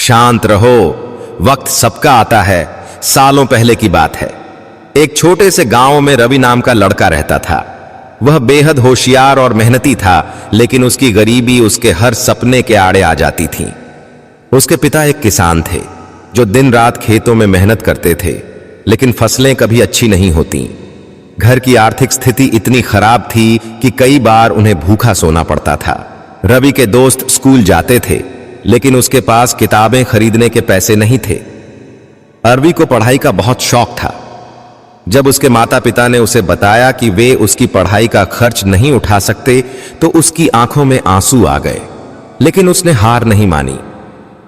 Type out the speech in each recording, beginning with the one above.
शांत रहो, वक्त सबका आता है। सालों पहले की बात है। एक छोटे से गांव में रवि नाम का लड़का रहता था। वह बेहद होशियार और मेहनती था, लेकिन उसकी गरीबी उसके हर सपने के आड़े आ जाती थी। उसके पिता एक किसान थे जो दिन रात खेतों में मेहनत करते थे, लेकिन फसलें कभी अच्छी नहीं होती। घर की आर्थिक स्थिति इतनी खराब थी कि कई बार उन्हें भूखा सोना पड़ता था। रवि के दोस्त स्कूल जाते थे, लेकिन उसके पास किताबें खरीदने के पैसे नहीं थे। रवि को पढ़ाई का बहुत शौक था। जब उसके माता पिता ने उसे बताया कि वे उसकी पढ़ाई का खर्च नहीं उठा सकते, तो उसकी आंखों में आंसू आ गए। लेकिन उसने हार नहीं मानी।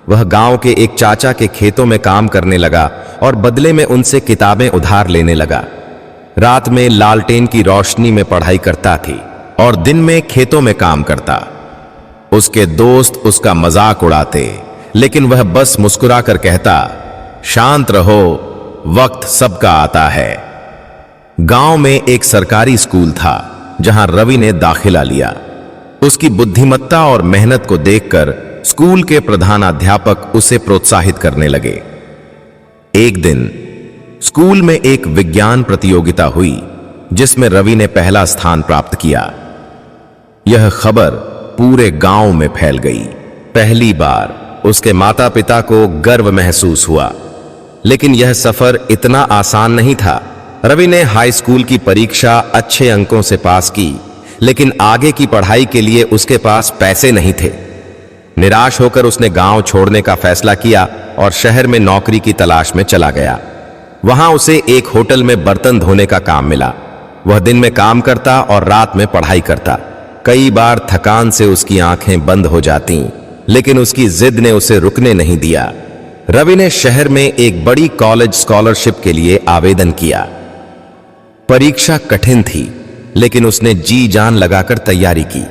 वह गांव के एक चाचा के खेतों में काम करने लगा और बदले में उनसे किताबें उधार लेने लगा। रात में लालटेन की रोशनी में पढ़ाई करता थी और दिन में खेतों में काम करता। उसके दोस्त उसका मजाक उड़ाते, लेकिन वह बस मुस्कुराकर कहता, शांत रहो, वक्त सबका आता है। गांव में एक सरकारी स्कूल था जहां रवि ने दाखिला लिया। उसकी बुद्धिमत्ता और मेहनत को देखकर स्कूल के प्रधानाध्यापक उसे प्रोत्साहित करने लगे। एक दिन स्कूल में एक विज्ञान प्रतियोगिता हुई जिसमें रवि ने पहला स्थान प्राप्त किया। यह खबर पूरे गांव में फैल गई। पहली बार उसके माता पिता को गर्व महसूस हुआ। लेकिन यह सफर इतना आसान नहीं था। रवि ने हाई स्कूल की परीक्षा अच्छे अंकों से पास की, लेकिन आगे की पढ़ाई के लिए उसके पास पैसे नहीं थे। निराश होकर उसने गांव छोड़ने का फैसला किया और शहर में नौकरी की तलाश में चला गया। वहां उसे एक होटल में बर्तन धोने का काम मिला। वह दिन में काम करता और रात में पढ़ाई करता। कई बार थकान से उसकी आंखें बंद हो जाती, लेकिन उसकी जिद ने उसे रुकने नहीं दिया। रवि ने शहर में एक बड़ी कॉलेज स्कॉलरशिप के लिए आवेदन किया। परीक्षा कठिन थी, लेकिन उसने जी जान लगाकर तैयारी की।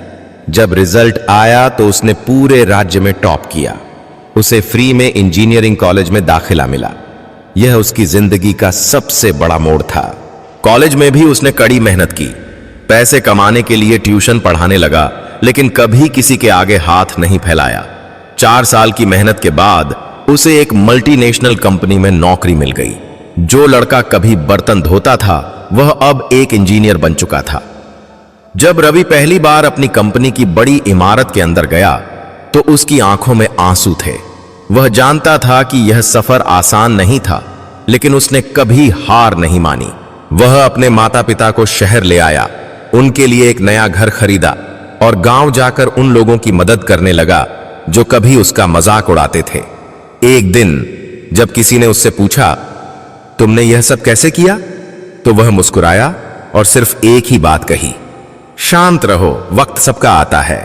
जब रिजल्ट आया तो उसने पूरे राज्य में टॉप किया। उसे फ्री में इंजीनियरिंग कॉलेज में दाखिला मिला। यह उसकी जिंदगी का सबसे बड़ा मोड़ था। कॉलेज में भी उसने कड़ी मेहनत की। पैसे कमाने के लिए ट्यूशन पढ़ाने लगा, लेकिन कभी किसी के आगे हाथ नहीं फैलाया। 4 साल की मेहनत के बाद उसे एक मल्टीनेशनल कंपनी में नौकरी मिल गई। जो लड़का कभी बर्तन धोता था, वह अब एक इंजीनियर बन चुका था। जब रवि पहली बार अपनी कंपनी की बड़ी इमारत के अंदर गया, तो उसकी आंखों में आंसू थे। वह जानता था कि यह सफर आसान नहीं था, लेकिन उसने कभी हार नहीं मानी। वह अपने माता पिता को शहर ले आया, उनके लिए एक नया घर खरीदा और गांव जाकर उन लोगों की मदद करने लगा जो कभी उसका मजाक उड़ाते थे। एक दिन जब किसी ने उससे पूछा, तुमने यह सब कैसे किया, तो वह मुस्कुराया और सिर्फ एक ही बात कही, शांत रहो, वक्त सबका आता है।